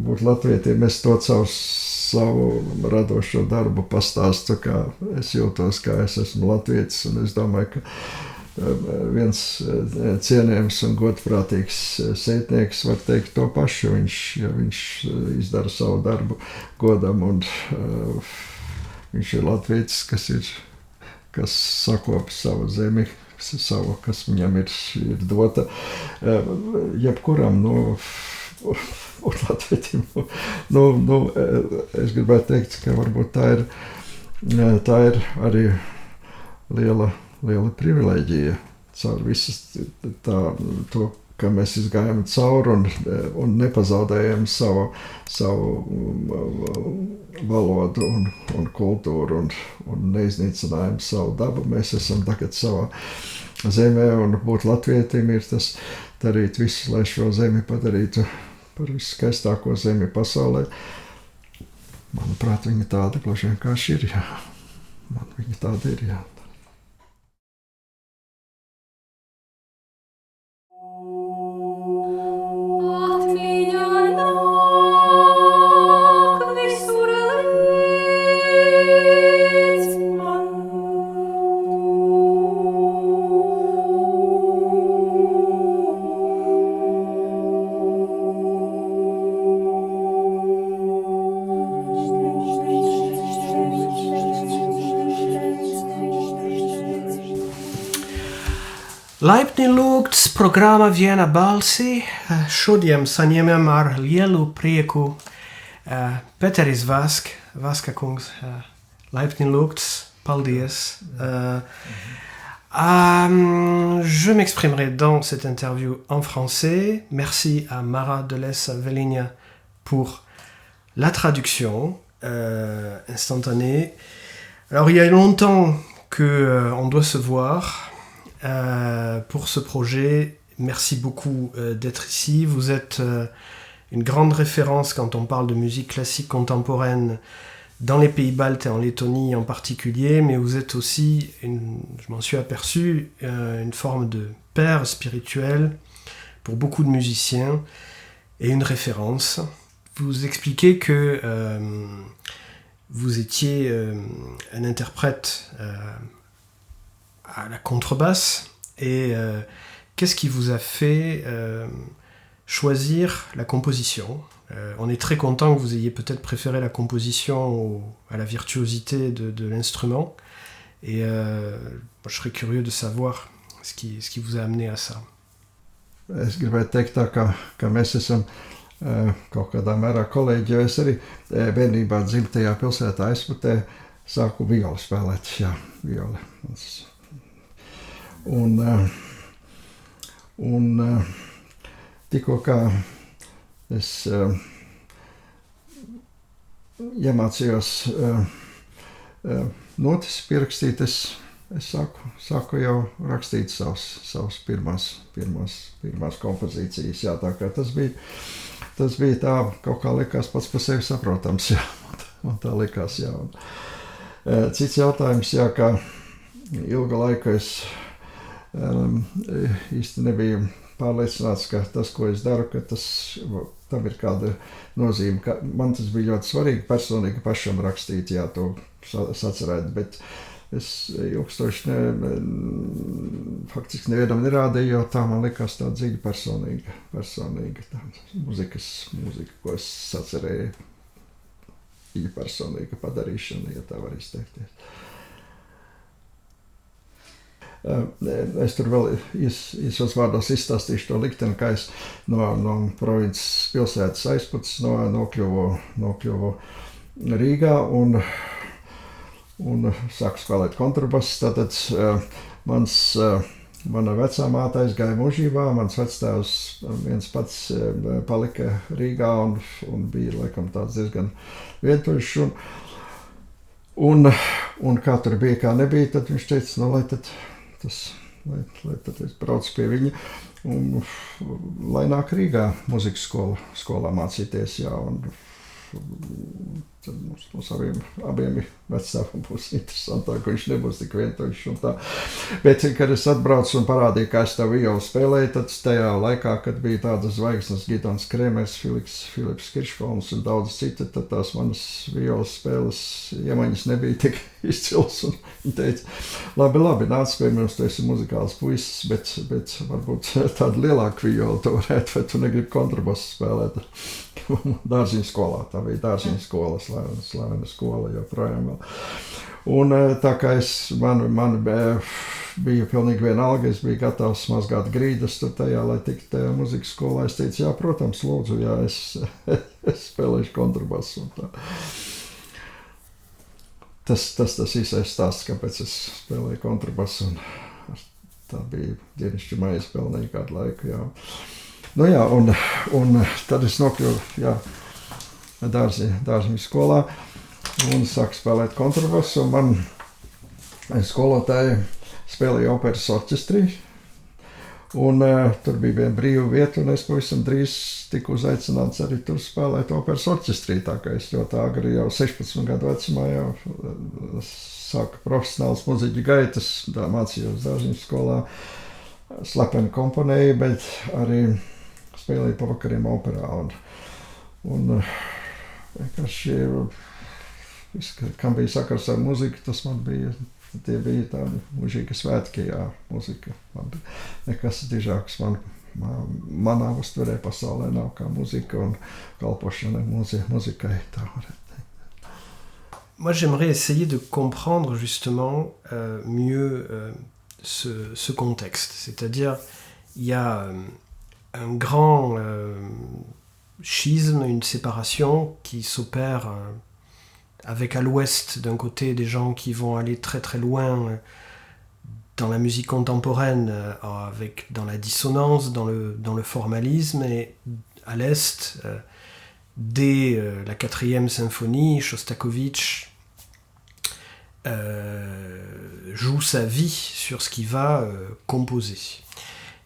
būt latvietim, es to caur savu radošo darbu pastāstu, kā es jūtos, kā es esmu latvietis, un es domāju, ka viens cienījams un godprātīgs sētnieks var teikt to pašu, viņš izdara savu darbu godam, un viņš ir latvietis, kas sakopa savu zemi, kas viņam ir dota. Jebkuram, un latvietim, es gribētu teikt, ka varbūt tā ir arī liela privileģija caur visas to, ka mēs izgājam cauri un nepazaudējam savu valodu un kultūru un neiznīcinājam savu dabu. Mēs esam tagad savā zemē, un būt latvietim ir tas darīt visu, lai šo zemi padarītu par viskaistāko zemi pasaulē. Manuprāt, viņa tāda gluži vienkārši ir, jā. Viņa tāda ir, jā. Laipni lūgts programma Viena balsi. Šodien saņemam ar lielu prieku Peteris Vaska kungs. Laipni lūgts. Paldies. Je m'exprimerai dans cette interview en français. Merci à Mara Delès-Veligna pour la traduction instantanée. Alors, il y a longtemps qu'on doit se voir pour ce projet. Merci beaucoup d'être ici. Vous êtes une grande référence quand on parle de musique classique contemporaine dans les pays baltes et en Lettonie en particulier, mais vous êtes aussi, je m'en suis aperçu, une forme de père spirituel pour beaucoup de musiciens et une référence. Vous expliquez que vous étiez un interprète à la contrebasse, et qu'est-ce qui vous a fait choisir la composition? On est très content que vous ayez peut-être préféré la composition à la virtuosité de l'instrument, et je serais curieux de savoir ce qui vous a amené à ça. Es gribētu teikt tā, ka mēs esam kaut kādā mērā kolēģi, jo es arī bērnībā dzimtajā pilsētā Aizputē sāku violi spēlēt, jā, violi. Un tikko kā es iemācījos notis pierakstīt, es sāku jau rakstīt savas pirmās kompozīcijas. Jā, tā kā tas bija tā, kaut kā likās pats par sevi saprotams, jā, man tā likās, jā. Cits jautājums, jā, kā ilga laika es īsti nebiju pārliecināts, ka tas, ko es daru, ka tam ir kāda nozīme. Man tas bija ļoti svarīgi personīgi pašam rakstīt, jā, to sacerēt, bet es ilgstoši faktiski nevienam nerādīju, jo tā man likās tā dziļi personīga tā mūzika, ko es sacerēju, dziļi personīga padarīšana, ja tā var izteikties. Es tur vēl īsos vārdos izstāstīšu to likteni, kā es no provinces pilsētas Aizputas nokļuvu Rīgā un sāku spēlēt kontrabasu. Tātad mana vecā māte aizgāja mūžībā, mans vectēvs viens pats palika Rīgā un bija laikam tāds diezgan vientuļš. Un kā tur bija, kā nebija, tad viņš teica, lai tad es braucu pie viņa un lai nāk Rīgā muzikas skolā mācīties, jā, un tad mums abiem vecākiem būs interesantāk, ka viņš nebūs tik vientuļš un tā. Bet, kad es atbraucu un parādīju, kā es tā violu spēlēju, tad tajā laikā, kad bija tādas zvaigznes Gidons Krēmers, Filips Kiršfolns un daudz citi, tad tās manas violas spēles iemaņas nebija tik izcils. Un viņi teica, labi, nāc pie mums, tu esi muzikāls puisis, bet varbūt tādu lielāku violu tu varētu, vai tu negribi kontrabasu spēlēt. Dārziņu skolā, tā bija dārziņu skola, slavena skola joprojām vēl. Un tā kā man bija pilnīgi vienalga, es biju gatavs mazgāt grīdas tur tajā, lai tiktu tajā muzikas skolā. Es teicu, jā, protams, lūdzu, jā, es spēlēšu kontrabasu un tā. Tas īsais stāsts, kāpēc es spēlēju kontrabasu, un tā bija ģenišķa maija spēlēja kādu laiku, jā. Nu jā, un tad es nokļuvu, jā, dārziņu skolā un sāku spēlēt kontrabasu, un man skolotāji spēlēja operas orķestrī, un tur bija viena brīva vieta, un es pavisam drīz tiku uzaicināts arī tur spēlēt operas orķestrī, tā kā es ļoti agri jau 16 gadu vecumā jau sāku profesionāls muziķu gaitas, tā mācījos dārziņu skolā, slepeni komponēju, bet arī spēlēju pavakariem operā, un vienkārši, kam bija sakars ar muziku, tas man bija, tie bija tādi mūžīgi svētki, jā, muzika. Man nekas dižāks manā uztverē pasaulē nav kā muzika un kalpošana muzikai, tā varētu teikt. Moi, j'aimerais essayer de comprendre justement mieux ce contexte, c'est-à-dire il y a un grand schisme, une séparation qui s'opère avec à l'ouest d'un côté des gens qui vont aller très très loin dans la musique contemporaine, dans la dissonance, dans le formalisme, et à l'est, dès la 4e symphonie, Shostakovich joue sa vie sur ce qu'il va composer.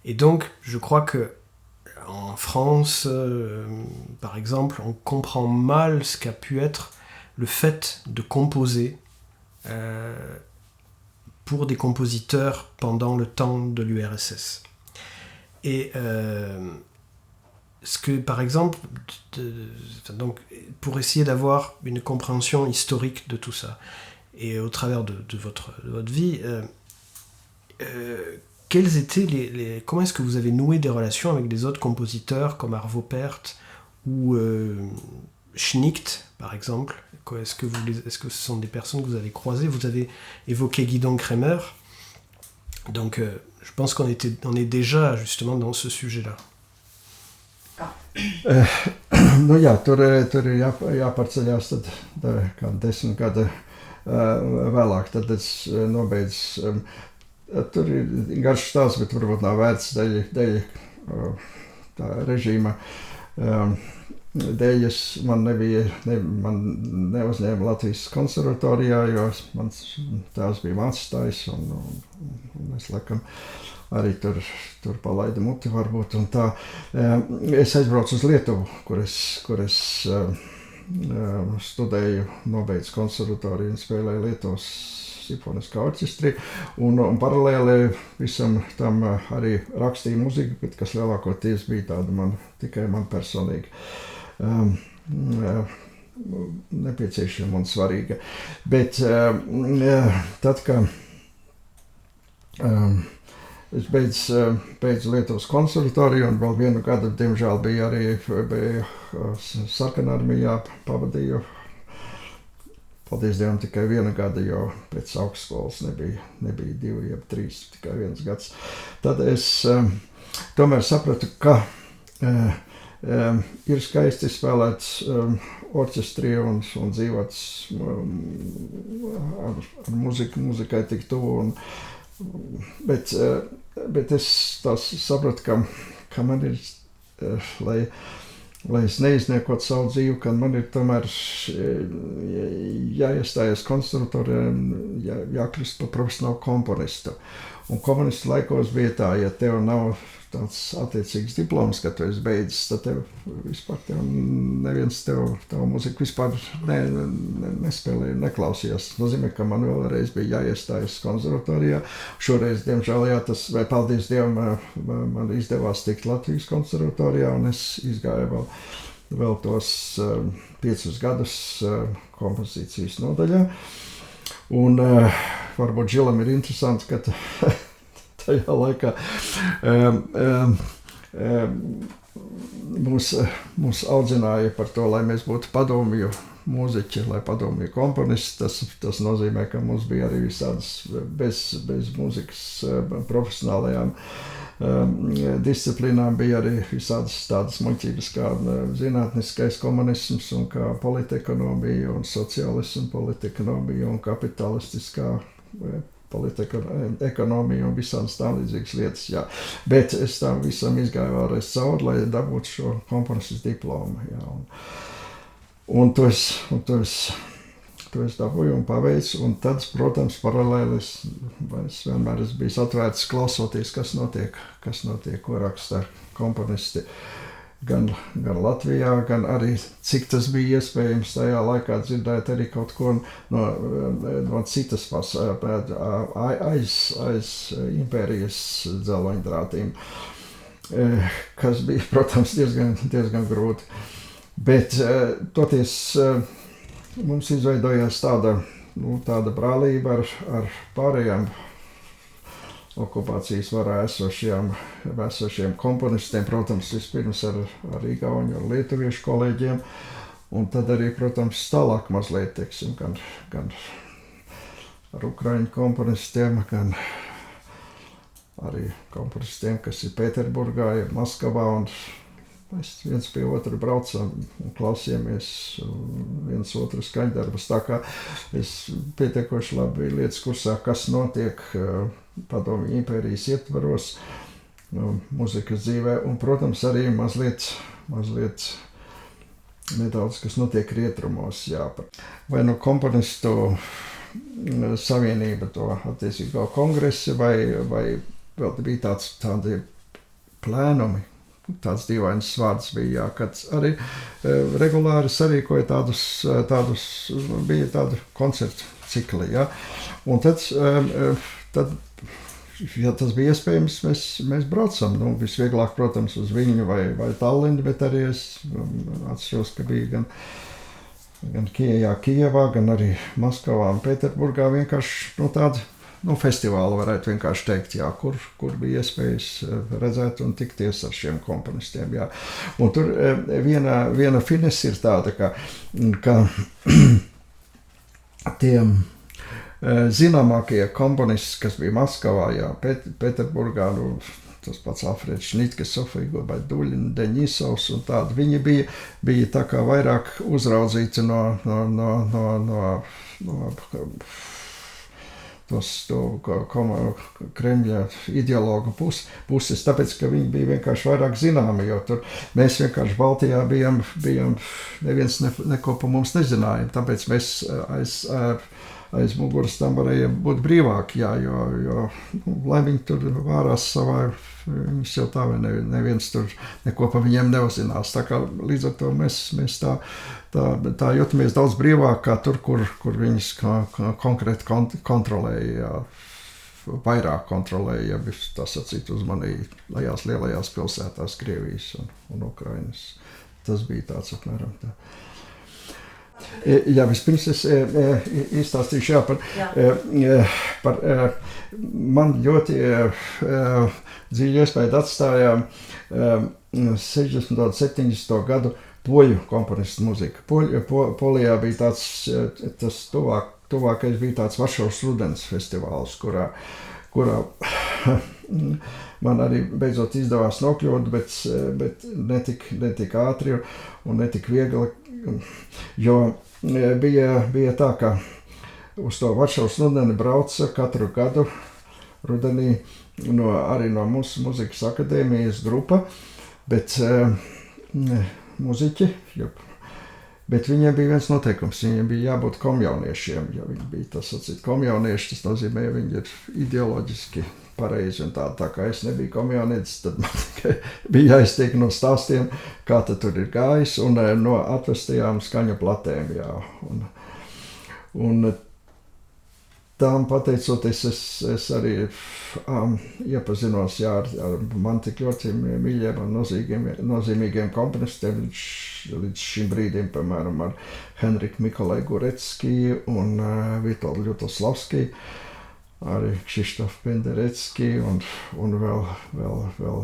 Et donc, je crois que en France, par exemple, on comprend mal ce qu'a pu être le fait de composer pour des compositeurs pendant le temps de l'URSS. Et ce que, par exemple, donc, pour essayer d'avoir une compréhension historique de tout ça, et au travers de votre vie, quels étaient comment est-ce que vous avez noué des relations avec des autres compositeurs comme Arvo Pärt ou Schnitt, par exemple? Est-ce que ce sont des personnes que vous avez croisées? Vous avez évoqué Gidon Kremer. Donc, je pense qu'on est déjà justement dans ce sujet-là. Nu jā, tur ir jāparceļās tad kādu 10 gadu vēlāk, tad es nobeidzu. Tur ir garš stāsts, bet varbūt nav vērts dēļ tā režīma. Dēļ man neuzņēma Latvijas konservatorijā, jo mans tēvs bija mācītājs, un es laikam arī tur palaidu muti varbūt, un tā. Es aizbraucu uz Lietuvu, kur es studēju, nobeidzu konservatoriju un spēlēju Lietuvas simfoniskā orķestrī, un paralēli visam tam arī rakstīju muziku, bet kas lielākoties bija tāda tikai man personīgi nepieciešama un svarīga. Bet tad, kad es beidzu Lietuvas konservatoriju un vēl vienu gadu, diemžēl, bija sarkanarmijā, pavadīju. Paldies Dievam, tikai vienu gadu, jo pēc augstskolas nebija 2 jeb 3, tikai 1 gads. Tad es tomēr sapratu, ka ir skaisti spēlēt orķestrī un dzīvot ar muzikai tik tuvu. Bet es sapratu, ka man ir, lai es neizniekot savu dzīvi, ka man ir tomēr jāiestājas konservatorijā, jākļūst par profesionālu komponistu. Un komponistu laikos bija tā, ja tev nav tāds attiecīgs diploms, ka tu esi beidzis, tad neviens tavu muziku vispār nespēlēja, neklausījās. Tas nozīmē, ka man vēlreiz bija jāiestājas konservatorijā. Šoreiz, diemžēl, vai paldies Dievam, man izdevās tikt Latvijas konservatorijā, un es izgāju vēl tos 5 gadus kompozīcijas nodaļā. Un varbūt Žilam ir interesanti, ka tajā laikā mūs audzināja par to, lai mēs būtu padomju mūziķi, lai padomju komponisti. Tas nozīmē, ka mums bija arī visādas bez mūzikas profesionālajām disciplīnām bija arī visādas tādas muļķības kā zinātniskais komunisms un kā politekonomija un sociālisms, politekonomija un kapitalistiskā politekonomija un visādas tā līdzīgas lietas, jā. Bet es tam visam izgāju vēlreiz cauri, lai dabūtu šo komponistas diplomu, jā. Un to es dabūju un paveicu, un tad, protams, paralēli es vienmēr esmu bijis atvērts klausoties, kas notiek, ko raksta komponisti gan Latvijā, gan arī, cik tas bija iespējams tajā laikā dzirdēt arī kaut ko no citas aiz impērijas dzelveņdrātīm, kas bija, protams, diezgan grūti. Bet toties mums izveidojās tāda brālība ar pārējām okupācijas varā esošiem komponistiem, protams, vispirms ar igauņu, ar lietuviešu kolēģiem, un tad arī, protams, tālāk mazliet, teiksim, gan ar ukraiņu komponistiem, gan arī komponistiem, kas ir Pēterburgā, ir Maskavā, un mēs viens pie otra braucam un klausījāmies viens otru skaņdarbus, tā kā es pietiekoši labi lietas kursā, kas notiek padomju impērijas ietvaros, muzikas dzīvē, un, protams, arī mazliet nedaudz, kas notiek rietrumos, jā. Vai no komponistu savienība to attiecīgo kongresi, vai vēl bija tādi plēnumi, tāds dīvains vārds bija, jā, kad arī regulāri sarīkoja tādus bija tādi koncertu cikli, jā. Un tad, ja tas bija iespējams, mēs braucam, visvieglāk, protams, uz Viļņu vai Tallinu, bet arī es atceros, ka bija gan Kijevā, gan arī Maskavā un Pēterburgā vienkārši tādi, festivāli varētu vienkārši teikt, jā, kur bija iespējas redzēt un tikties ar šiem komponistiem, jā. Un tur viena finese ir tāda, ka tiem zināmākie komponisti, kas bija Maskavā, jā, Pēterburgā, tas pats Alfreds Šnitkes, Sofija Gulbaļduļina, Deņisovs un tādi, viņi bija tā kā vairāk uzraudzīti no Kremļa ideologu puses, tāpēc, ka viņi bija vienkārši vairāk zināmi, jo tur mēs vienkārši Baltijā bijām neviens neko pa mums nezinājām, tāpēc mēs aiz muguras tam varēja būt brīvāk, jā, jo lai viņi tur vārās savā, viņus jau tā vai neviens tur neko pa viņiem neuzinās, tā kā līdz ar to mēs tā jūtamies daudz brīvāk kā tur, kur viņus konkrēti kontrolēja, vairāk kontrolēja, ja tā sacīt uzmanīja lejās lielajās pilsētās Krievijas un Ukrainas. Tas bija tāds apmēram tā. Jā, vispirms es izstāstīšu par man ļoti dziļu iespēju atstāja 60. un 70. gadu poļu komponistu muzika. Polijā bija tas tuvākais bija tāds Varšavas rudens festivāls, kurā man arī beidzot izdevās nokļūt, bet netik ātri un netik viegli, jo bija tā, ka uz to Varšavas rudeni brauca katru gadu rudenī arī no mūsu muzikas akadēmijas grupa, bet muziķi, Bet viņiem bija viens noteikums, viņiem bija jābūt komjauniešiem. Ja viņi bija tas komjaunieši, tas nozīmē, ka viņi ir ideoloģiski pareizi. Un tā kā es nebiju komjaunietis, tad man tikai bija jāiztiek no stāstiem, kā tur ir gājis, un no atvestajām skaņu platēm. Jā. Un tām pateicoties, es arī iepazinos ar man tik ļoti mīļiem un nozīmīgiem komponistiem līdz šim brīdim, piemēram, ar Henriku Mikolaju Gurecki un Vitolu Ļutoslavski, arī Kšištofu Penderecki un vēl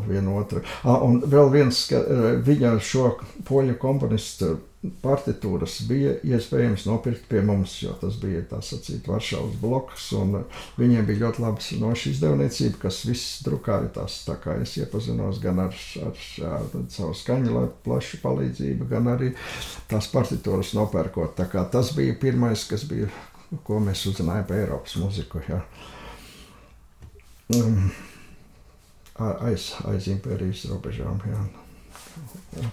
vienu otru. Un vēl viens, viņa šo poļu komponistu partitūras bija iespējams nopirkt pie mums, jo tas bija Varšavas bloks, un viņiem bija ļoti labs nošu izdevniecība, kas viss drukāja tās, tā kā es iepazinos gan ar savu skaņu plašu palīdzību, gan arī tās partitūras nopērkot. Tā kā tas bija pirmais, kas bija, ko mēs uzzinājām par Eiropas muziku, jā. Aiz impērijas robežām, jā. Jā.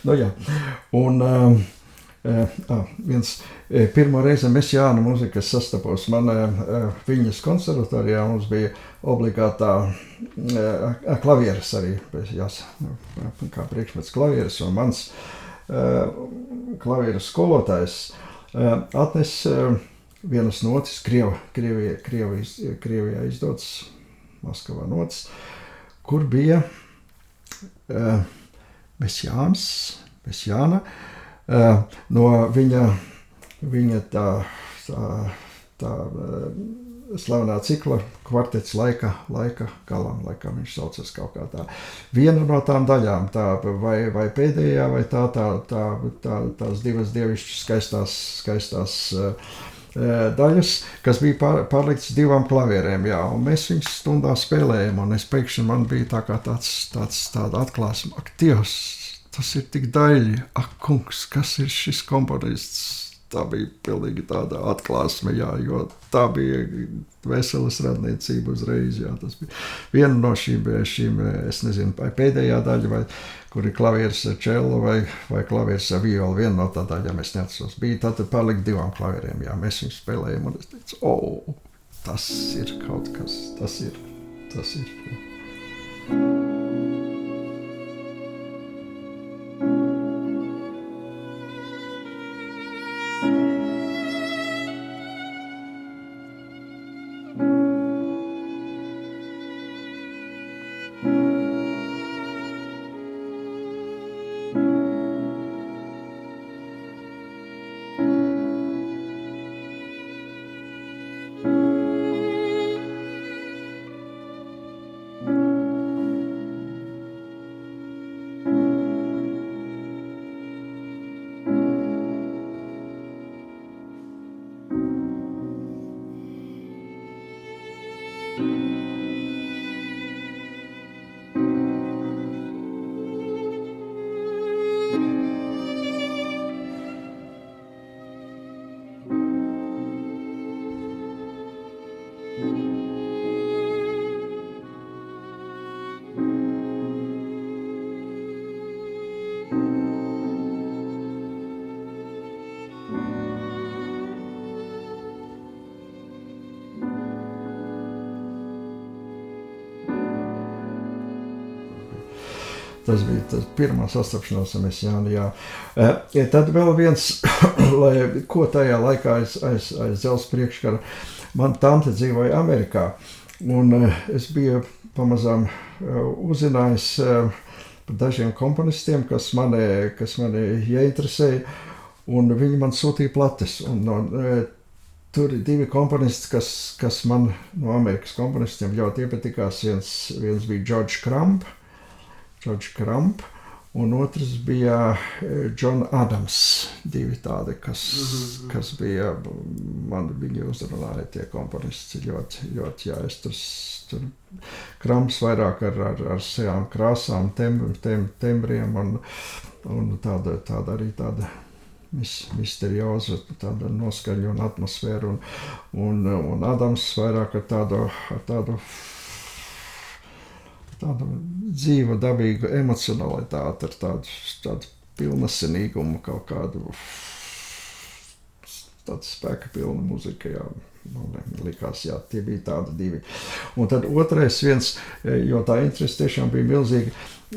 Nu jā, un pirmo reizi Mesjāna mūzikas sastapos man Viņas konservatorijā, mums bija obligātā klavieres arī, kā priekšmets klavieres, un mans klavieres skolotājs atnes vienas notis, Krievijā izdotas, Maskavā notis, kur bija Mesjāna, no viņa tā slavenā cikla kvartets laika galam, laikam viņš saucas kaut kā tā. Viena no tām daļām, tā vai pēdējā, vai tās divas dievišķas skaistās daļas, kas bija pārliktas divām klavierēm, jā, un mēs viņus stundā spēlējām, un es pēkšņi man bija tāda atklāsme, ak, Dievs, tas ir tik daļi, ak, kungs, kas ir šis komponists? Tā bija pilnīgi tāda atklāsme, jā, jo tā bija veselas radniecība uzreiz, jā, tas bija viena no šīm, es nezinu, vai pēdējā daļa, vai kur ir klavieres ar čello, vai klavieres ar violu, viena no tā daļām, es neatceros, bija tātad pārlikt divām klavierēm, jā, mēs viņus spēlējam, un es teicu, tas ir kaut kas, tas ir, jā. Tas bija tas pirmā sastapšanās ar Mesjānu, jā. Tad vēl viens, ko tajā laikā aiz dzelzs priekškara, man tante dzīvoja Amerikā, un es biju pamazām uzzinājis par dažiem komponistiem, kas mani ieinteresēja, un viņi man sūtīja plates, un tur ir divi komponisti, kas man no Amerikas komponistiem ļoti iepatikās, viens bija George Crump, un otrs bija John Adams, divi tādi, kas bija, man viņi uzrunāja tie komponisti ļoti, jā, es tur Crumps vairāk ar savām krāsām, tembriem, un tāda arī tāda misterioza, tāda noskaņa un atmosfēra, un Adams vairāk ar tādu tādu dzīvu, dabīgu emocionalitāti, ar tādu pilnasinīgumu, kaut kādu tādu spēka pilnu muziku, jā. Man likās, jā, tie bija tādi divi. Un tad otrais viens, jo tā interese tiešām bija milzīga,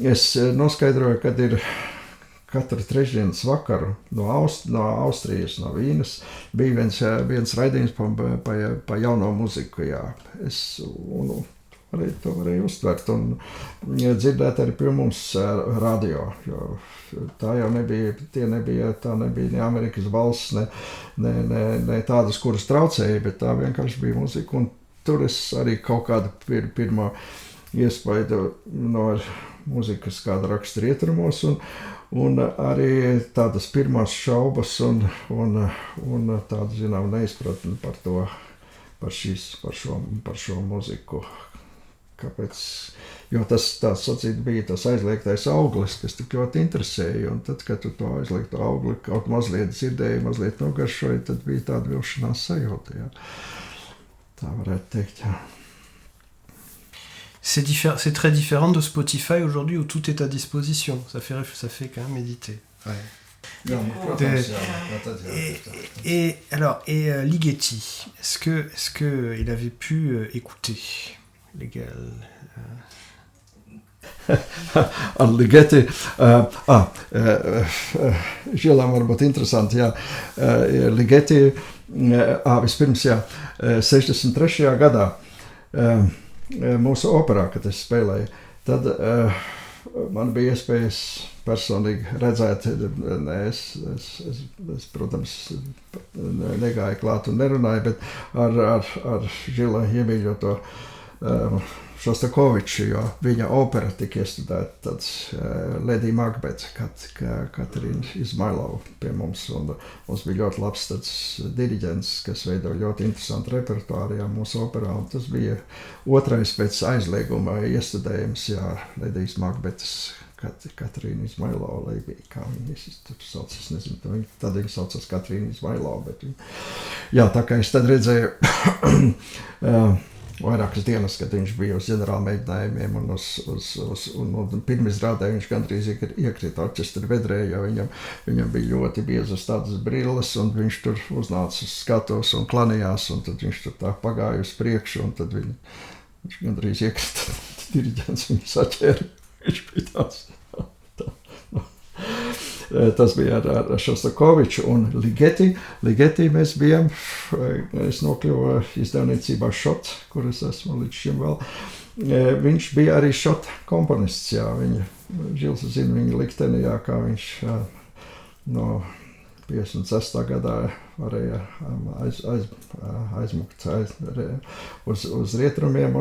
es noskaidroju, kad ir katru trešdienas vakaru no Austrijas, no Vīnes, bija viens raidījums pa jauno muziku, jā. Es to varēju uztvert un dzirdēt arī pie mums radio, jo tā jau nebija, tā nebija ne Amerikas valsts, ne tādas, kuras traucēja, bet tā vienkārši bija muzika, un tur es arī kaut kādu pirmo iespaidu no muzikas kāda raksta rietrumos, un arī tādas pirmās šaubas un tādu, zinām, neizpratni par šo muziku. Kāpēc? Jo tas, tā sacīt, bija tas aizliegtais auglis, kas tik ļoti interesēja, un tad, kad tu to aizliegto augli kaut mazliet dzirdēji, mazliet nogaršoji, tad bija tāda vilšanās sajūta, jā. Tā varētu teikt, jā. C'est très différent de Spotify aujourd'hui où tout est à disposition. Ça fait quand même méditer. Ouais. Et Ligeti, est-ce que il avait pu écouter légal? Ar Ligeti, Žilam varbūt interesanti, jā, Ligeti, vispirms, jā, 63. gadā mūsu operā, kad es spēlēju, tad man bija iespējas personīgi redzēt, es protams, negāju klāt un nerunāju, bet ar Žila iemīļoto Šostakoviču, jo viņa opera tika iestudēta tāds Lady Macbeth, Katrīna Izmailova pie mums, un mums bija ļoti labs tāds diriģents, kas veido ļoti interesantu repertuāru, jā, mūsu operā, un tas bija otrais pēc aizlieguma iestudējums, jā, Lady Macbethas Katrīna Izmailova, kā viņa tur sauc, es nezinu, tad viņa saucas Katrīna Izmailova, bet viņa, jā, tā kā es tad redzēju, vairākas dienas, kad viņš bija uz ģenerāla mēģinājumiem un pirmizrādē viņš gandrīz iekrita orķestra vedrē, jo viņam bija ļoti biezas tādas brilles, un viņš tur uznāca uz skatos un klanījās, un tad viņš tur tā pagāja uz priekšu, un tad viņš gandrīz iekrita, diriģents viņu saķēra, viņš bija tāds. Tas bija ar Šostakoviču un Ligeti mēs bijām, es nokļuvu izdevniecībā Šot, kur es esmu līdz šim vēl. Viņš bija arī Šot komponists, jā, Žils zina viņa likteni, jā, kā viņš no 56. gadā varēja aizmukt uz rietrumiem,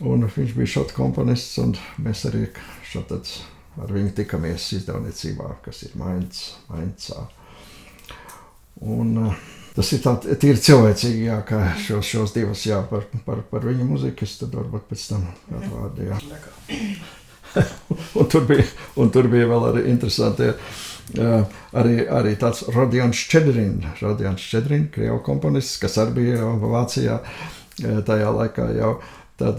un viņš bija Šot komponists, un mēs arī Šotad ar viņu tikamies izdevniecībā, kas ir Maincā. Un tas ir tā tīri cilvēcīgi, jā, ka šos divus, jā, par viņu muzikas, tad varbūt pēc tam atvārdi, jā. un tur bija vēl arī interesanti, arī tāds Rodions Ščedrin, krievu komponists, kas arī bija Vācijā tajā laikā jau, tad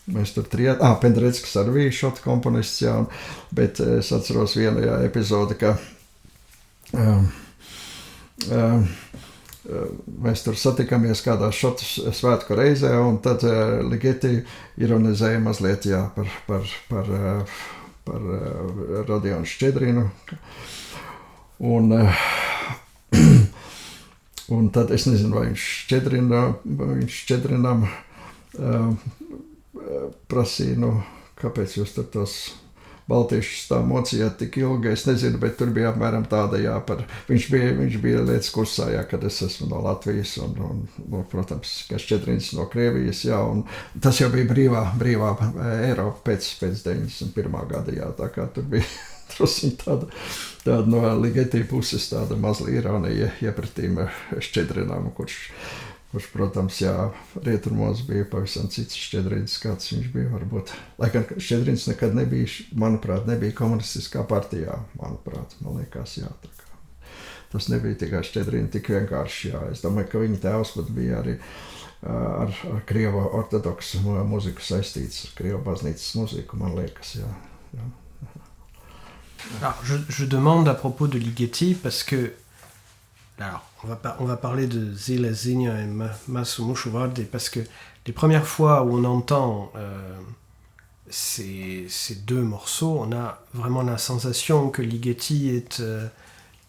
mēs tur Pendreckis arī bija Šota komponists, jā, bet es atceros vienu epizodi, ka mēs tur satikāmies kādā Šota svētku reizē, un tad Ligeti ironizēja mazliet, jā, par Rodionu Ščedrinu. Un tad es nezinu, vai viņš Ščedrinam prasīja, kāpēc jūs tur tos baltiešus tā mocījāt tik ilgi, es nezinu, bet tur bija apmēram tāda, jā, viņš bija lietas kursā, jā, kad es esmu no Latvijas, un protams, ka Šķedrins no Krievijas, jā, un tas jau bija brīvā Eiropa pēc 91. gada, jā, tā kā tur bija drusciņ tāda no Ligeti puses tāda mazla ironija iepratīm Šķedrinam, kurš, protams, jā, rietumos bija pavisam cits Šķedrins, kāds viņš bija, varbūt. Lai gan Šķedrins nekad nebija, manuprāt, nebija komunistiskā partijā, manuprāt, man liekas, jā, tā kā. tas nebija tikai Šķedrina tik vienkārši. Jā. Es domāju, ka viņa tēvs pat bija arī ar Krievu ortodoksu mūziku saistīts, ar Krievu baznīcas mūziku, man liekas. Jā. Jā. Alors, je demande à propos de Ligeti parce que alors, on va parler de Zile Zinja et Masumušuvardi parce que les premières fois où on entend ces deux morceaux, on a vraiment la sensation que Ligeti est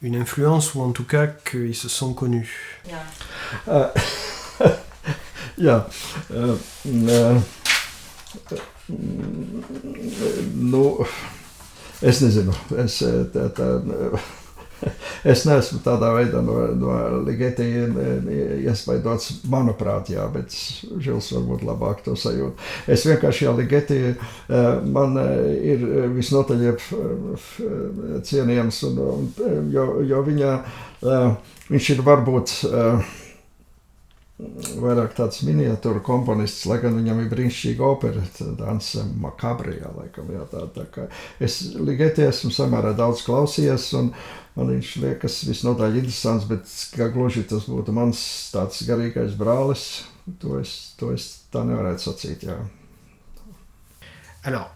une influence ou en tout cas qu'ils se sont connus. Jā. Nu, es nezinu. Es neesmu tādā veidā no Ligeti iespaidots, manuprāt, jā, bet Žils varbūt labāk to sajūt. Es vienkārši, jā, Ligeti man ir visnotaļ cienījams, jo viņš ir varbūt vairāk tāds miniatūra komponists, lai gan viņam ir brīnišķīga opera, Danse Makabrijā, laikam, jā, tā kā. Es Ligeti esmu samērā daudz klausījies, un man viņš liekas visnotaļ interesants, bet kā gluži tas būtu mans tāds garīgais brālis, to es tā nevarētu sacīt, jā. Alors,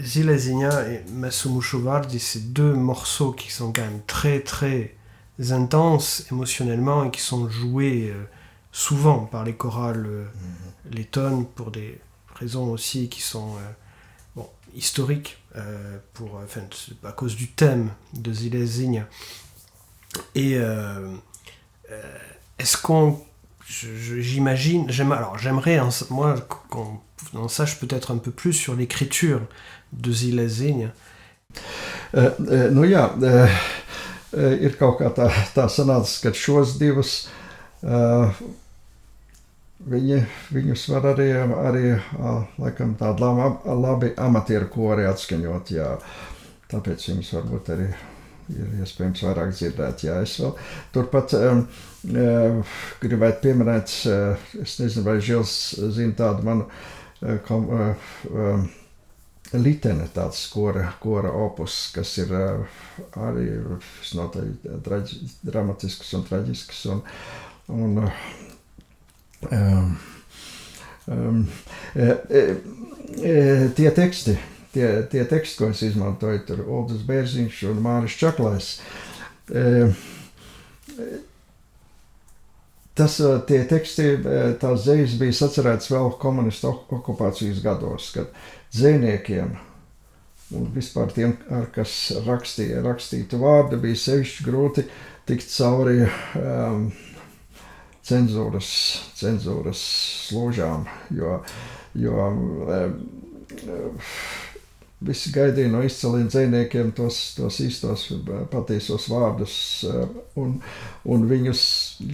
Zile Zinja et Masumušuvardi, c'est deux morceaux qui sont quand même très très intenses émotionnellement et qui sont joués souvent par les chorales lettonnes pour des raisons aussi qui sont historiques à cause du thème de Zile Zinja. Et est-ce qu'on j'aimerais moi qu'on en sache peut-être un peu plus sur l'écriture de Zile Zinja. Nu jā, ir kaut kā tā sanācis, ka šos divus viņus var arī laikam tādi labi amatieru kori atskaņot, jā. Tāpēc viņus varbūt arī ir iespējams vairāk dzirdēt, jā. Es vēl turpat gribētu pieminēt, es nezinu, vai Žils zina tādu manu litene, tāds kora opus, kas ir arī visnotaļ dramatisks un traģisks, un tie teksti, ko es izmantoju, tur Uldis Bērziņš un Māris Čaklais, tie teksti, tās dzejas bija sacerētas vēl komunistu okupācijas gados, kad dzejniekiem un vispār tiem, kas rakstītu vārdu, bija sevišķi grūti tikt cauri cenzūras slūžām, jo visi gaidīja no izciliem dzejniekiem tos īstos patiesos vārdus, un viņus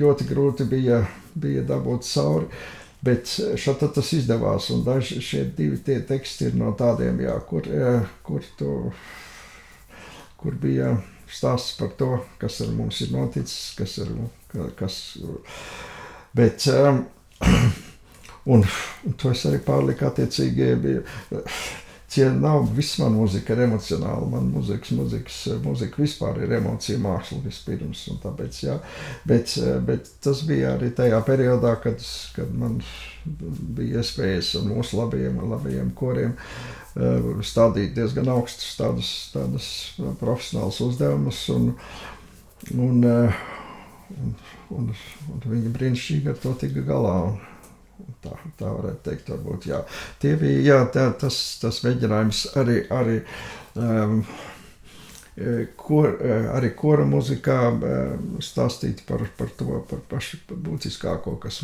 ļoti grūti bija dabūt cauri, bet šeit tas izdevās, un daži šie divi tie teksti ir no tādiem, jā, kur bija stāsts par to, kas ar mums ir noticis, bet un to es arī pārliku attiecīgi nav viss man mūzika ir emocionāla, man mūzika vispār ir emocija māksla vispirms, un tāpēc, jā, bet tas bija arī tajā periodā, kad man bija iespējas ar mūsu labajiem koriem stādīt diezgan augstus tādus profesionālus uzdevumus, un viņi brīnišķīgi ar to tika galā. Tā varētu teikt, varbūt, jā. Tie bija, jā, tas mēģinājums arī kora muzikā stāstīt par to, par pašu būtiskāko, kas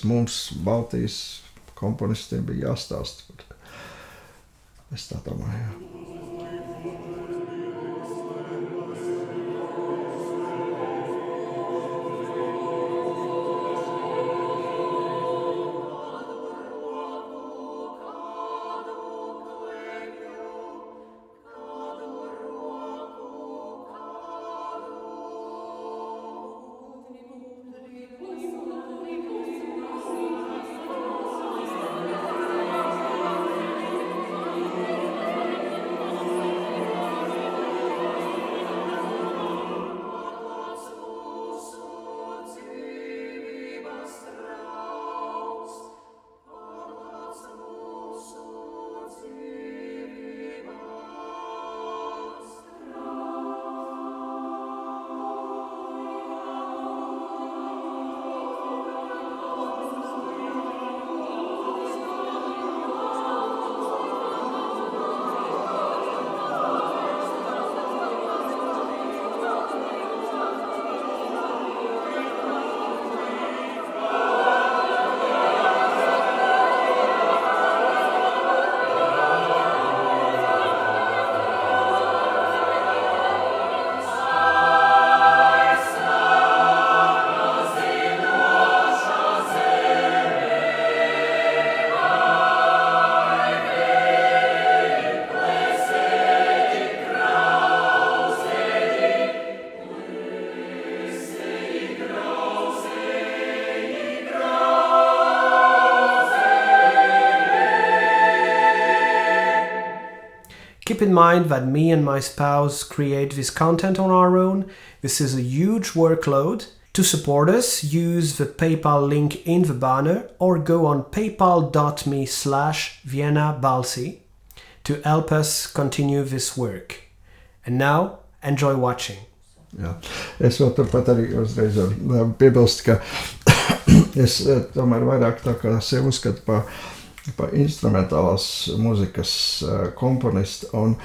mums, Baltijas komponistiem, bija jāstāsta. Es tā domāju, jā. Keep in mind that me and my spouse create this content on our own. This is a huge workload. To support us, use the PayPal link in the banner or go on paypal.me/VienaBalsi to help us continue this work. And now, enjoy watching. Jā. Es vēl turpat arī uzreiz piebilst, ka es tomēr vairāk tā kā sevi uzskatu pa instrumentālās mūzikas komponistu un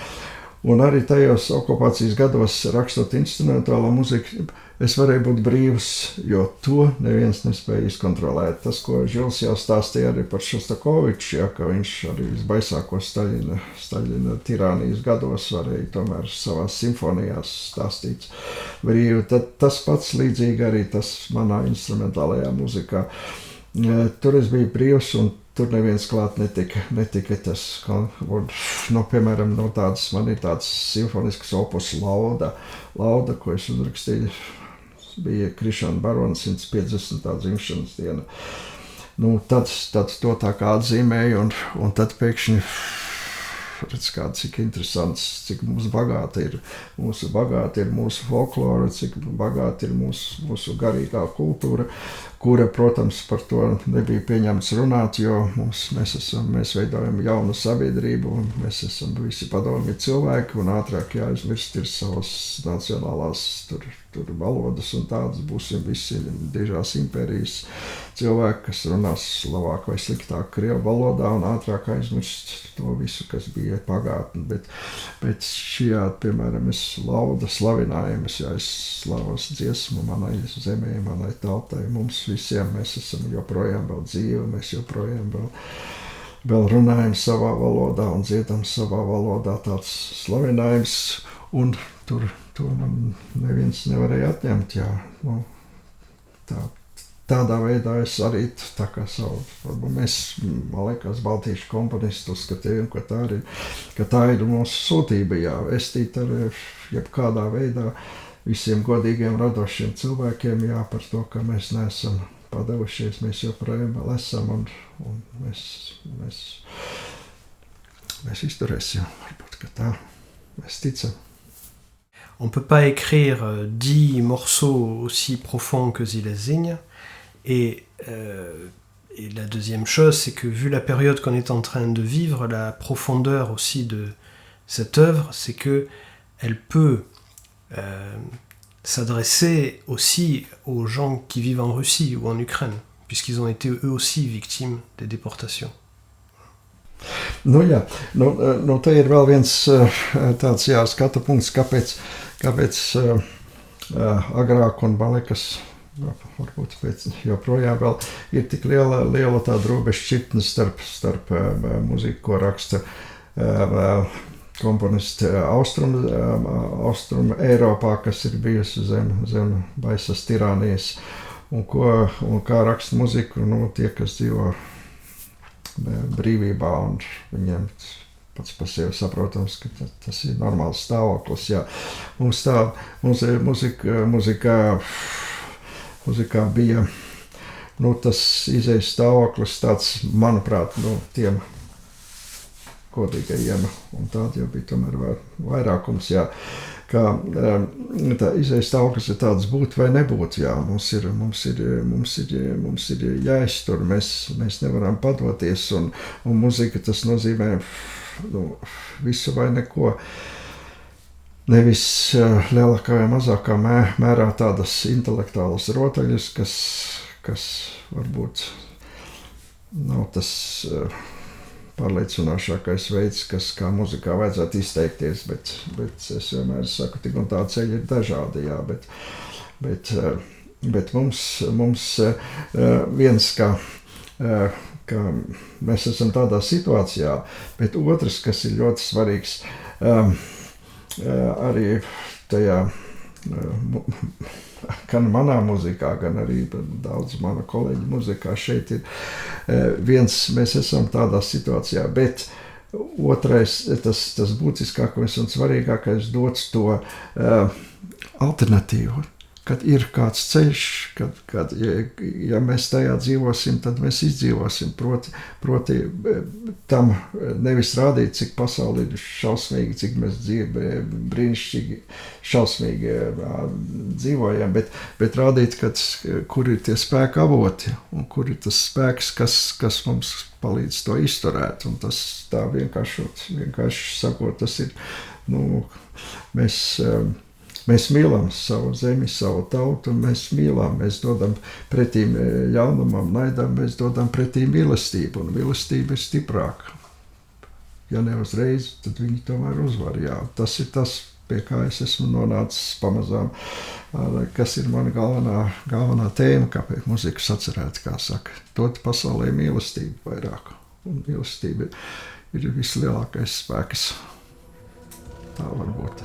arī tajos okupācijas gados rakstot instrumentālo mūziku, es varēju būt brīvs, jo to neviens nespēja izkontrolēt. Tas, ko Žils jau stāstīja arī par Šostakoviču, ja, ka viņš arī visbaisākos Staļina tirānijas gados varēja tomēr savās simfonijās stāstīt brīvi. Tad tas pats līdzīgi arī tas manā instrumentālajā mūzikā. Tur es biju brīvs un tur neviens klāt netika tas, piemēram, man ir tāds simfonisks opus Lauda, ko es uzrakstīju, bija Krišāna Barona 150. dzimšanas diena. Tad to tā kā atzīmēju un tad pēkšņi redz, cik interesants, cik bagāta ir mūsu folklora, cik bagāta ir mūsu garīgā kultūra, kura, protams, par to nebija pieņemts runāt, jo mēs veidojam jaunu sabiedrību, un mēs esam visi padomju cilvēki, un ātrāk jāizmirst ir savas nacionālās tur valodas, un tādas būsim visi dižās impērijas cilvēki, kas runās labāk vai sliktāk krievu valodā, un ātrāk aizmirst to visu, kas bija pagātne. Bet šajā, piemēram, es lauda slavinājumus, ja es slavas dziesmu manai zemē, manai tautai, mums visiem, mēs esam joprojām vēl dzīvi, mēs joprojām vēl runājam savā valodā un dziedam savā valodā, tāds slavinājums, un tur man neviens nevarēja atņemt, jā. Tādā veidā es arī tā kā varbūt mēs, man liekas, baltīšu komponisti uzskatījām, ka tā ir mūsu sūtība, jā, vestīt ar jebkādā veidā visiem godīgiem radošiem cilvēkiem, jā, par to, ka mēs neesam padevušies, mēs joprojām vēl esam un mēs izturēsim, varbūt, ka tā, mēs ticam. On ne peut pas écrire 10 morceaux aussi profonds que Zilesigne. Et la deuxième chose, c'est que vu la période qu'on est en train de vivre, la profondeur aussi de cette œuvre, c'est qu'elle peut s'adresser aussi aux gens qui vivent en Russie ou en Ukraine, puisqu'ils ont été eux aussi victimes des déportations. Jā, te ir vēl viens tāds skatu punkts, kāpēc agrāk un man liekas, varbūt joprojām vēl ir tik liela tāda robežšķirtne starp mūziku, ko raksta komponisti Austrum Eiropā, kas ir bijusi zem baisas tirānijas, un kā raksta mūziku, tie, kas dzīvo brīvībā, un viņiem pats par sevi saprotams, ka tas ir normāls stāvoklis. Jā. Mums tā muzikā bija tas izējas stāvoklis tāds, manuprāt, tiem kodīgajiem, un tādi jau bija tomēr vairākums, jā, ka tā izējas stāvoklis ir tāds būt vai nebūt, jā, mums ir jāiztur, mēs nevaram padoties, un muzika tas nozīmē visu vai neko. Nevis lielākā vai mazākā mērā tādas intelektuālas rotaļas, kas varbūt nav tas pārliecinošākais veids, kā muzikā vajadzētu izteikties, bet es vienmēr saku, tik un tā ceļi ir dažādi, jā, bet mums viens, ka mēs esam tādā situācijā, bet otrs, kas ir ļoti svarīgs, arī tajā, gan manā mūzikā, gan arī daudz mana kolēģi mūzikā šeit ir mēs esam tādā situācijā, bet otrais, tas būtiskākais un svarīgākais dots to alternatīvu, kad ir kāds ceļš, kad ja mēs tajā dzīvosim, tad mēs izdzīvosim. Proti tam nevis rādīt, cik pasauli ir šausmīgi, cik mēs brīnišķīgi šausmīgi dzīvojam, bet rādīt, kur ir tie spēka avoti un kur ir tas spēks, kas mums palīdz to izturēt. Un tas tā vienkārši sakot, tas ir, mēs mīlam savu zemi, savu tautu, un mēs mīlam, mēs dodam pretīm ļaunumam, naidam, mēs dodam pretīm mīlestību, un mīlestība ir stiprāka. Ja ne uzreiz, tad viņi tomēr uzvar. Jā. Tas ir tas, pie kā es esmu nonācis pamazām, kas ir mana galvenā tēma, kāpēc muzikas atcerēt, kā saka, dot pasaulē mīlestību vairāk. Un mīlestība ir vislielākais spēks. Tā var būt.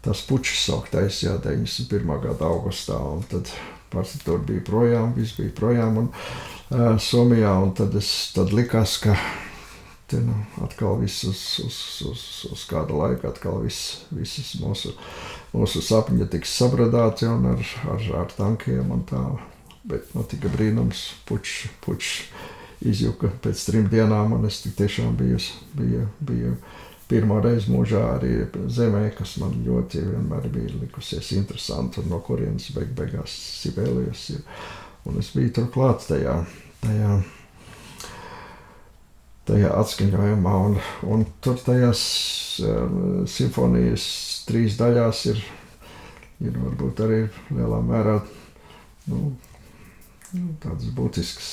tas pučs sauktais, jā, 91. gada augustā, un tad partitūra bija projām, viss bija projām, un Somijā, un tad likās, ka te, nu, atkal viss uz kādu laiku, atkal visas mūsu sapņi tiks sabradāti, un ar tankiem un tā, bet notika brīnums, pučs izjuka pēc 3 dienām, un es tik tiešām biju pirmo reizi mūžā arī zemē, kas man ļoti vienmēr bija likusies interesanti, un no kurienes beigās Sibēlijas ir. Un es biju turklāt tajā atskaņojumā, un tur tajās simfonijas 3 daļās ir varbūt arī lielā mērā, tādas būtiskas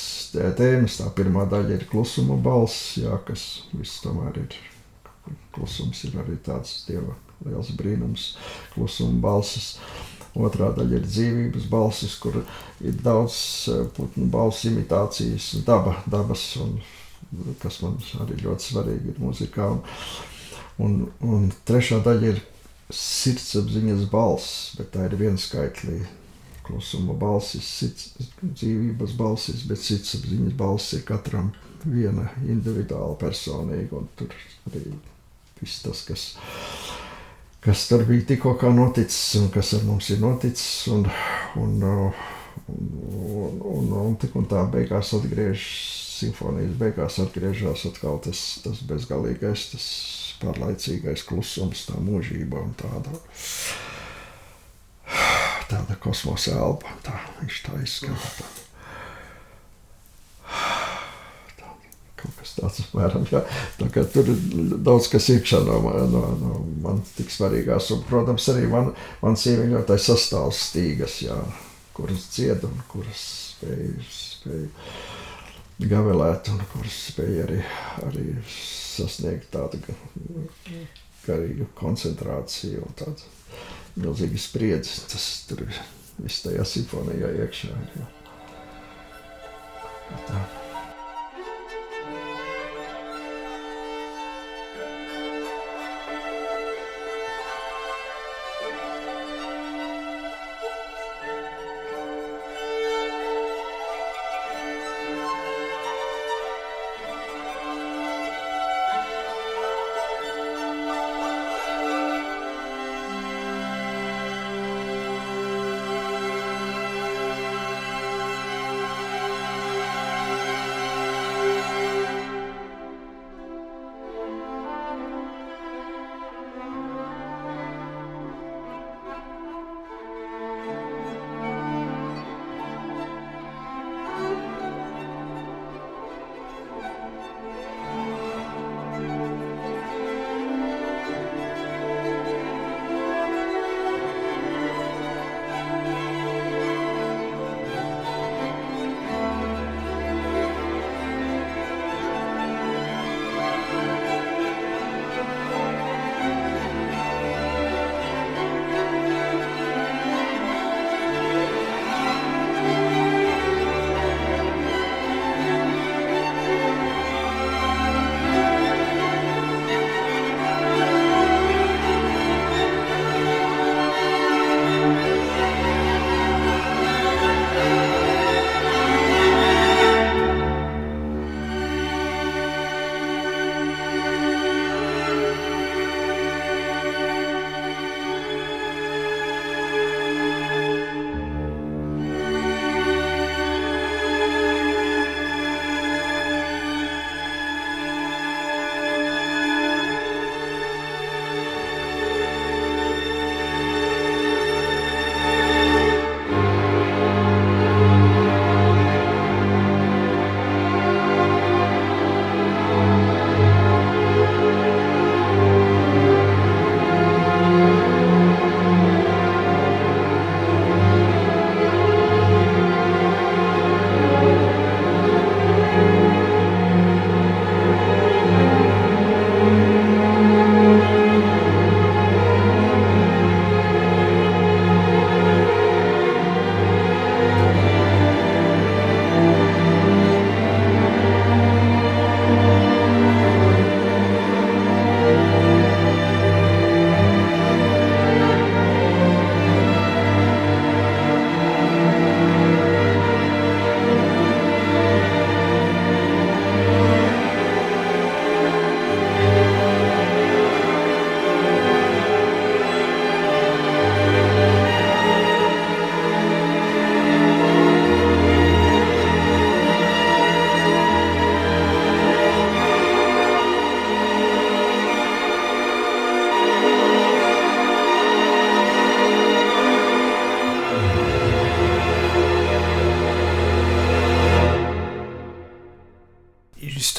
tēmas. Tā pirmā daļa ir klusuma balss, jā, kas viss tomēr ir. Klusums ir arī tāds Dieva liels brīnums, klusuma balsis. Otrā daļa ir dzīvības balsis, kur ir daudz putnu balsu imitācijas, dabas, un, kas man arī ļoti svarīgi ir mūzikā. Un trešā daļa ir sirdsapziņas balss, bet tā ir vienskaitlī. Klusuma balsis, dzīvības balsis, bet sirdsapziņas balss ir katram viena individuāla personīga, un tur arī viss tas, kas tur bija tikko kā noticis, un kas ar mums ir noticis, un tik un tā beigās simfonijas beigās atgriežas atkal tas bezgalīgais, tas pārlaicīgais klusums, tā mūžība un tāda kosmosa elpa, tā viņš tā izskata. Kaut kas tāds apmēram, jā. Tā kā tur ir daudz kas iekšā no man tik svarīgās. Un, protams, arī man sieviņotais sastāvs Stīgas, jā, kuras dzied un kuras spēja gavelēt un kuras spēja arī sasniegt tādu garīgu koncentrāciju un tādu milzīgu spriedzi. Tas tur viss tajā simfonijā iekšā ir, jā. Tā.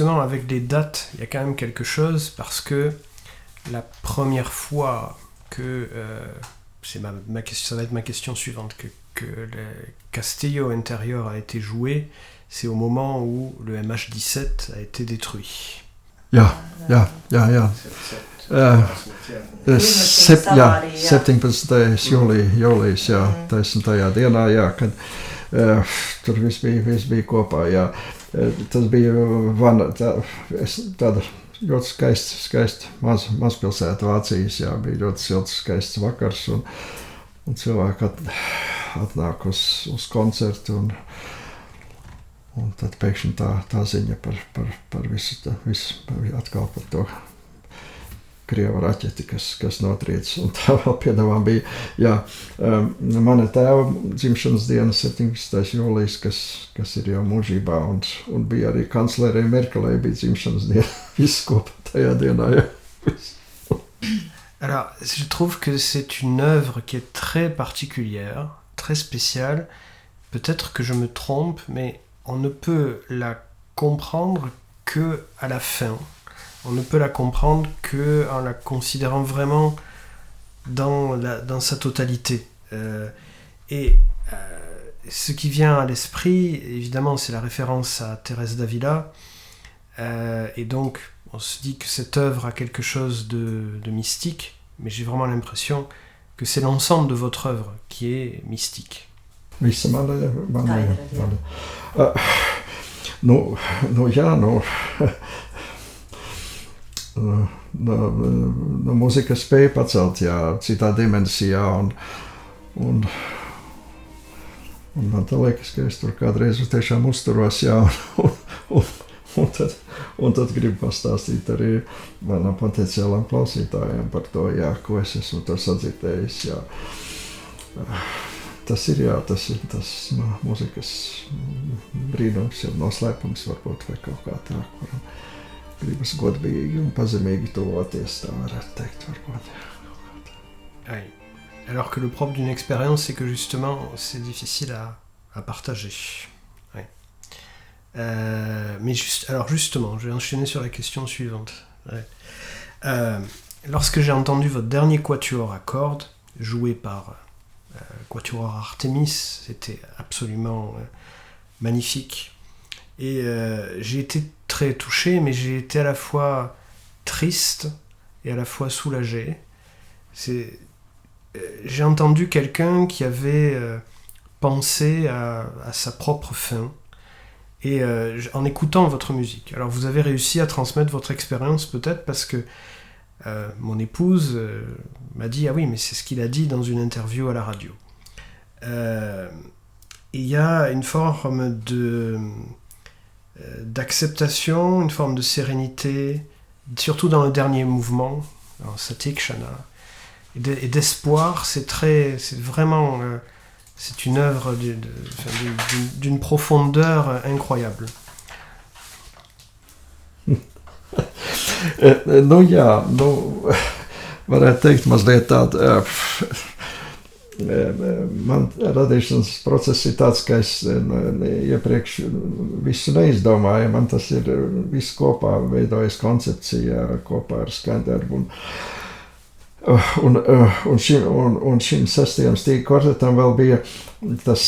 justement, avec les dates, il y a quand même quelque chose, parce que la première fois que... c'est ma question, ça va être ma question suivante, que le Castillo intérieur a été joué, c'est au moment où le MH17 a été détruit. Ja. 17. jūlijas, jā, taisnajā dienā, jā, kad tur viss bija kopā, jā. Tas bija tāda ļoti skaista mazpilsēta Vācijas, jā, bija ļoti silts, skaists vakars, un cilvēki atnāk uz koncertu, un tad pēkšņi tā ziņa par visu atkal par to Krieva raķeti, kas notriec. Un tā vēl piedāvām bija, jā, mana tēva dzimšanas diena 17. jūlijas, kas ir jau mūžībā, un bija arī kanclerei Merkelei bija dzimšanas diena, viss kopā tajā dienā, jā. Alors, je trouve que c'est une œuvre qui est très particulière, très spéciale. Peut-être que je me trompe, mais on ne peut la comprendre que à la fin. On ne peut la comprendre qu'en la considérant vraiment dans sa totalité. Ce qui vient à l'esprit, évidemment, c'est la référence à Thérèse d'Avila. Et donc, on se dit que cette œuvre a quelque chose de mystique, mais j'ai vraiment l'impression que c'est l'ensemble de votre œuvre qui est mystique. Visa mana. Mūzika spēja pacelt, jā, citā dimensijā, un man tā liekas, ka es tur kādreiz tiešām uzturos, jā, un tad gribu pastāstīt arī manam potenciālam klausītājiem par to, jā, ko es esmu tur sadzirdējis, jā. Tas ir tas mūzikas brīnums, jau noslēpums varbūt, vai kaut kā tā, kuram gribas godīgi un pazemīgi tuvoties, tā varētu teikt, varbūt. Oui. Alors que le propre d'une expérience, c'est que justement, c'est difficile à partager. Oui. Mais alors justement, je vais enchaîner sur la question suivante. Ouais. Lorsque j'ai entendu votre dernier quatuor à cordes, joué par Quatuor Artemis, c'était absolument magnifique. Et j'ai été très touché, mais j'ai été à la fois triste et à la fois soulagé. J'ai entendu quelqu'un qui avait pensé à sa propre fin, et en écoutant votre musique. Alors vous avez réussi à transmettre votre expérience peut-être parce que mon épouse m'a dit « Ah oui, mais c'est ce qu'il a dit dans une interview à la radio. » Il y a une forme d'acceptation, une forme de sérénité, surtout dans le dernier mouvement, Satikshana, et d'espoir. C'est vraiment c'est une œuvre d'une profondeur incroyable. Varētu teikt mazliet tādu, man radīšanas process ir tāds, ka es iepriekš visu neizdomāju, man tas ir viss kopā veidojas koncepcija kopā ar skaņdarbu, un šim sestajam stīgu kvartetam vēl bija tas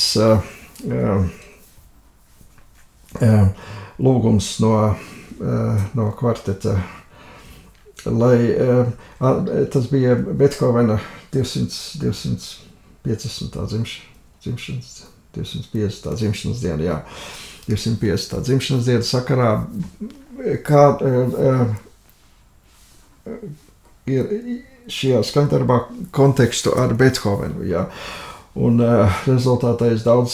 lūgums no kvarteta, lai tas bija Bethovena 250. dzimšanas diena, jā, 250. dzimšanas diena sakarā, kā ir šajā skaņdarbā kontekstu ar Bethovenu, jā, un rezultātā es daudz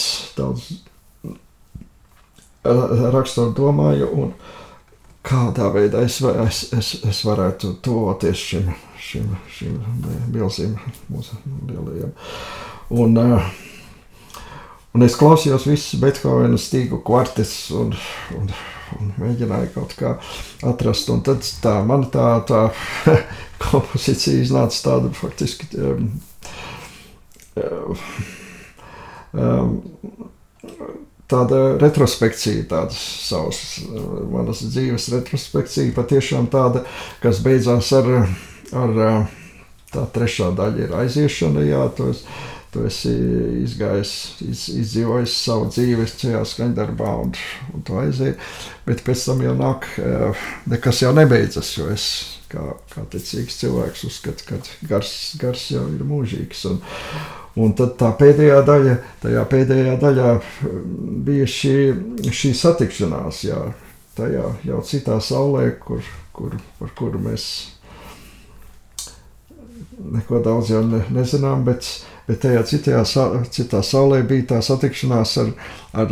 rakstot domāju, un kādā veidā es varētu tuvoties šim milzīm mūsu lielajiem. Un es klausījos visus Bethovena stīgu kvartetus un mēģināju kaut kā atrast, un tad tā kompozīcija iznāca tāda faktiski tāda retrospekcija, tāda savas manas dzīves retrospekcija, patiešām tāda, kas beidzās ar tā trešā daļa ir aiziešana, jā, tu esi izgājis, izdzīvojis savu dzīvi šajā skaņdarbā un tu aiziet, bet pēc tam jau nāk, nekas jau nebeidzas, jo es kā ticīgs cilvēks uzskatu, ka gars jau ir mūžīgs. Un tad tajā pēdējā daļā bija šī satikšanās, jā, tajā jau citā saulē, par kuru mēs neko daudz jau nezinām, bet tajā citā saulē bija tā satikšanās ar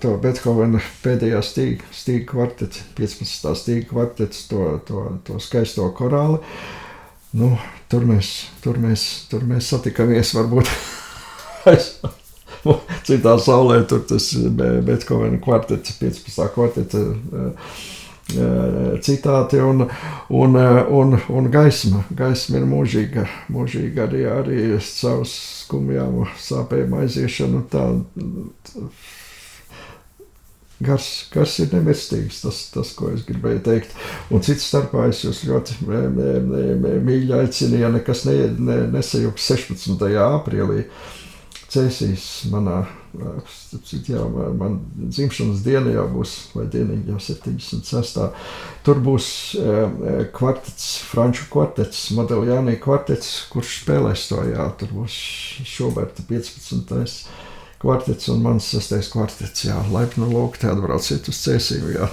to Bethovena pēdējā stīga kvarteti, 15. stīga kvartets, to skaisto korāli. Nu, tur mēs satikamies varbūt citā saulē, tur tas Bethovena kvartets, 15. kvarteta citāti un gaisma ir mūžīga arī savas skumjām, sāpēm aiziešanu. Gars ir nemirstīgs, tas, ko es gribēju teikt. Un cits starpā es jūs ļoti mīļi aicinu, ja nekas nesajūgs 16. aprīlī. Cēsīs manā, man dzimšanas diena jau būs, vai dieniņa jau 76. Tur būs kvartets, franču kvartets, Modigliani kvartets, kurš spēlēs to, jā, tur būs Šuberta 15. kvartets un mans 6. kvartets, jā, laipni lūgti atbrauciet uz Cēsīm, jā.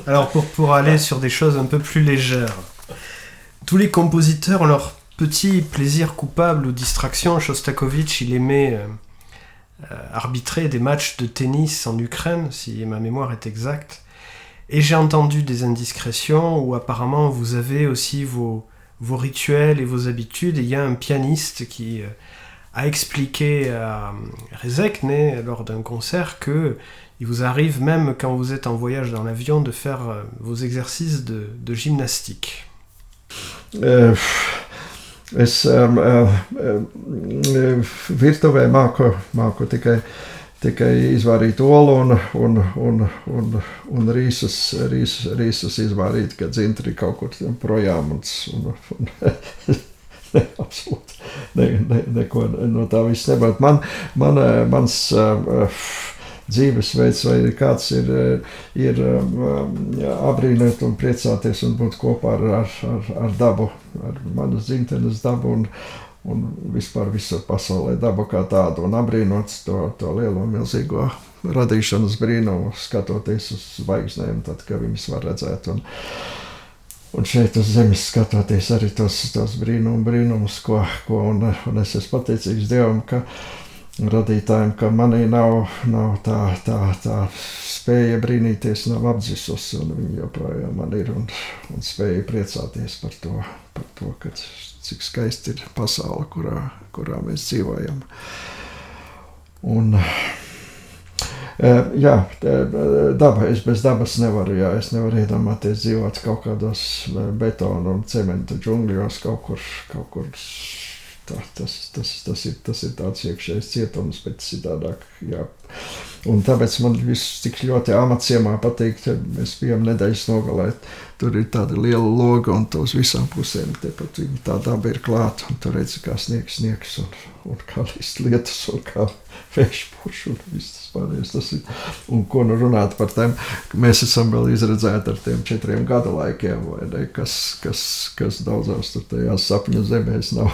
Alors pour aller sur des choses un peu plus légères, tous les compositeurs ont leur petit plaisir coupable ou distraction. Shostakovich, il aimait arbitrer des matchs de tennis en Ukraine, si ma mémoire est exacte. Et j'ai entendu des indiscrétions où apparemment vous avez aussi vos rituels et vos habitudes. Et il y a un pianiste qui a expliqué à Rezekne lors d'un concert que il vous arrive même quand vous êtes en voyage dans l'avion de faire vos exercices de gymnastique. Es virtuvē māku tikai izvārīt olu un rīsus izvārīt, kad dzintri kaut kur projām un absolūti neko no tā viss nebūtu. Mans dzīvesveids, vai kāds ir abrīnot un priecāties un būt kopā ar dabu, ar manas dzimtenes dabu un vispār visur pasaulē dabu kā tādu un abrīnot to lielo milzīgo radīšanas brīnumu, skatoties uz zvaigznēm, tad, ka viņas var redzēt un šeit uz zemes skatoties arī tos brīnumus, ko un es esmu pateicīgs Dievam, ka radītājiem, ka manī nav tā spēja brīnīties, nav apdzisusi, un viņi joprojām man ir un spēja priecāties par to, ka cik skaisti ir pasaule, kurā mēs dzīvojam. Un jā, daba, es bez dabas nevaru, es nevaru iedomāties dzīvot kaut kādos betonu un cementa džungļos, kaut kur tas ir tāds iekšējs cietums, bet citādāk, jā. Un tāpēc man viss tik ļoti amaciemā patīk, mēs bijām nedēļas nogalē, tur ir tāda liela loga un tos visām pusēm, tepat viņi tā daba ir klāta, un tur redzi, kā sniegs un kā līst lietus, un kā vējš puš, un viss tas pārējais tas ir. Un ko nu runāt par tiem, mēs esam vēl izredzēti ar tiem 4 gada laikiem, vai ne, kas daudzās tur tajās sapņu zemēs nav.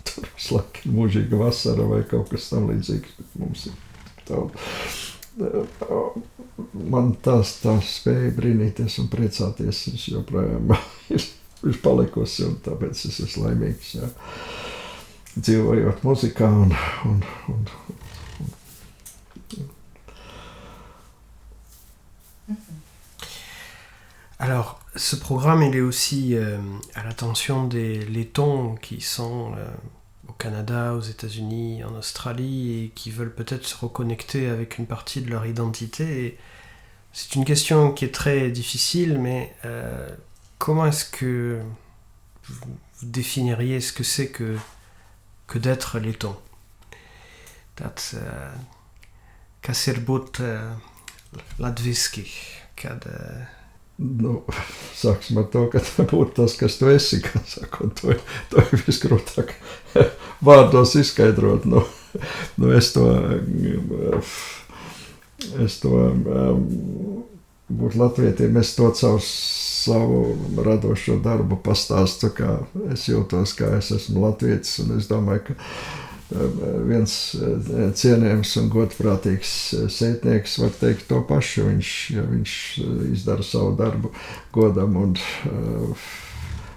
Tur visu laiku ir mūžīga vasara vai kaut kas tam līdzīgs, bet mums ir man tā spēja brīnīties un priecāties, es joprojām ir palikusi, un tāpēc es esmu laimīgs, jā. Dzīvojot muzikā un Alors, ce programme, il est aussi à l'attention des lettons qui sont au Canada, aux États-Unis, en Australie, et qui veulent peut-être se reconnecter avec une partie de leur identité. Et c'est une question qui est très difficile, mais comment est-ce que vous définiriez ce que c'est que d'être letton? Kas ir būt latviski, kad... Nu, sāksim ar to, ka būtu tas, kas tu esi, kā saka, un to ir visgrūtāk vārdos izskaidrot. Nu, es to būt latvietim, es to caur savu radošo darbu pastāstu, kā es jūtos, kā es esmu latvietis, un es domāju, ka viens cienījams un godprātīgs sētnieks var teikt to pašu, viņš izdara savu darbu godam, un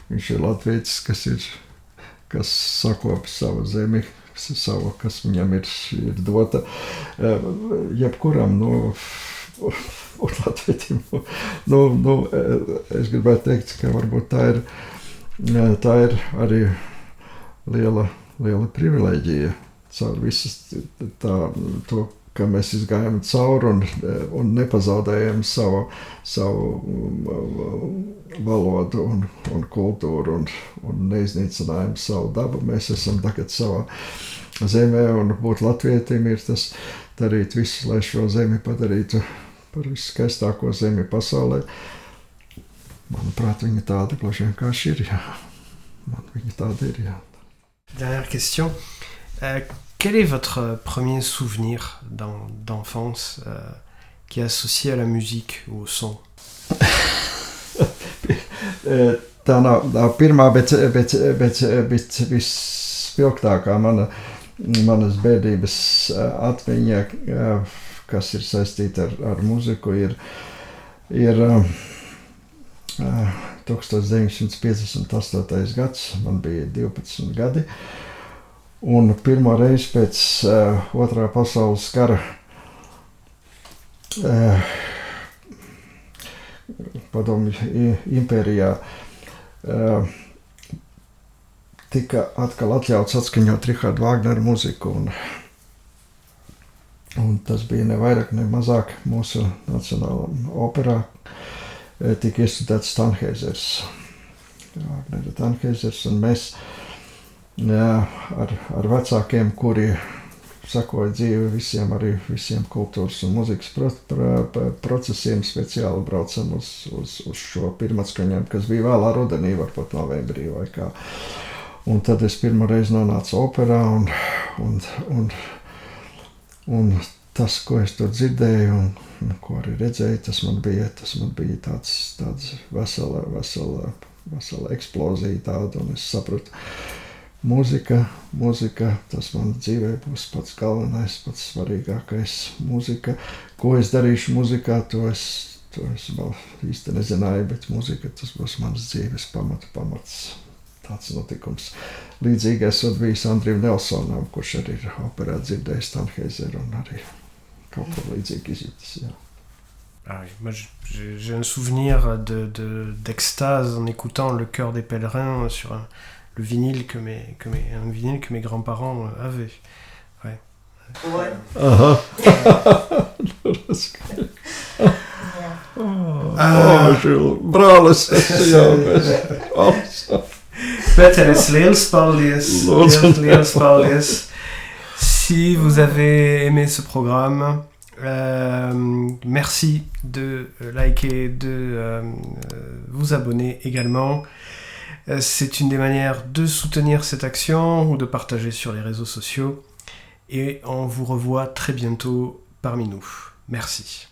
viņš ir latvietis, kas sakop savu zemi, kas viņam ir dota. Jebkuram, būt latvietim, es gribētu teikt, ka varbūt tā ir arī liela privileģija caur visas to, ka mēs izgājām cauri un nepazaudējām savu valodu un kultūru un neiznīcinājām savu dabu. Mēs esam tagad savā zemē, un būt latvietim ir tas darīt visu, lai šo zemi padarītu par viskaistāko zemi pasaulē. Manuprāt, viņa tāda plaši vienkārši ir, jā. Viņa tāda ir, jā. Dernière question. Quel est votre premier souvenir d'enfance qui est associé à la musique ou au son? Tā nav pirmā, bet vispilgtākā manas bērnības atmiņa, kas ir saistīta ar muziku, ir 1958. gads, man bija 12 gadi, un pirmo reizi pēc Otrā pasaules kara Padomju impērijā tika atkal atļauts atskaņot Richarda Vāgnera muziku, un tas bija ne vairāk, ne mazāk mūsu nacionālām operā. Tika iestudēts Tannhēzers, Vāgnera Tannhēzers, un mēs ar vecākiem, kuri sakoja dzīvi visiem kultūras un muzikas procesiem, speciāli braucam uz šo pirmatskaņām, kas bija vēlā rudenī, varbūt novembrī vai kā. Un tad es pirmo reizi nonācu operā, un tas, ko es tur dzirdēju un ko arī redzēju, tas man bija tāds vesela eksplozija tāda, un es sapratu, mūzika, tas man dzīvē būs pats galvenais, pats svarīgākais mūzika. Ko es darīšu mūzikā, to es vēl īsti nezināju, bet mūzika, tas būs mans dzīves pamats. Tāds notikums. Līdzīgi esot bijis Andriju Nelsonam, kurš arī ir operā dzirdējis Tannhäuser un arī kaut ko līdzīgi izjūtas. Jā. Ah oui, moi j'ai un souvenir d'extase en écoutant Le Chœur des Pèlerins sur le vinyle que mes grands-parents avaient. Ouais. Ouais. Žil, brālis, jā, Pēteris, liels paldies. Si vous avez aimé ce programme, merci de liker, de vous abonner également. C'est une des manières de soutenir cette action ou de partager sur les réseaux sociaux. Et on vous revoit très bientôt parmi nous. Merci.